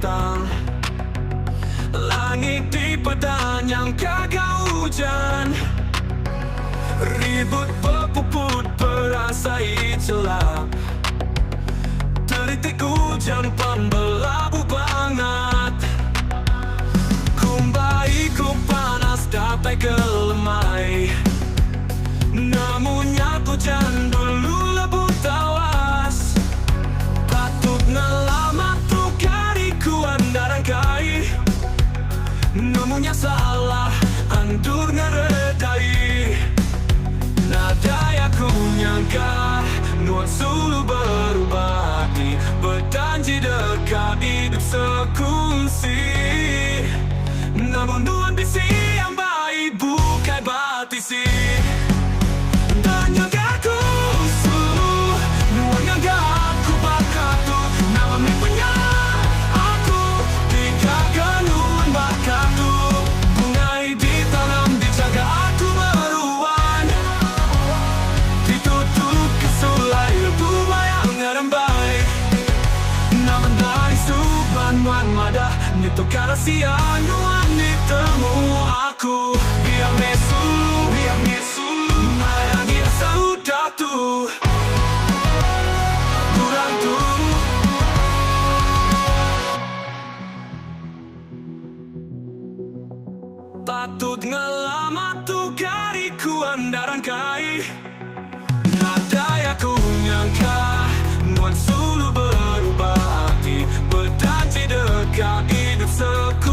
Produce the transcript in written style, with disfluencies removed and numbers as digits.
datang. Langit di pedang yang kagak hujan, ribut berpuput perasai celah. Teritik hujan pembelabu banget, kumbaiku panas dapat kelemai. Namun nyapu hujan dulu lebut tawas, patut ngelamat tuh kariku andaran kai. Namunnya salah andur ngeredai. Nadaya ku nyangka nuan sulu berubah hati, berjanji dekat hidup sekunsi. Namun nuan bisi yang baik bukan batisi. Dan nyangka ku sulu nuan nyangka aku bakal tuh namun punya aku dikagak nuan bakal tuh bungai ditanam dijaga aku meruan, ditutup kesulai bunga yang ngerembai. Namun dari suban nuan madah nitu karasia nuan ditemu aku. Biar mesulu mayangi saudah tuh kurang tuh. Patut ngelamat tuh kariku andaran kai. Nadaya ku nyangka nuan sulu berubah hati, berjanji dekat hidup seku.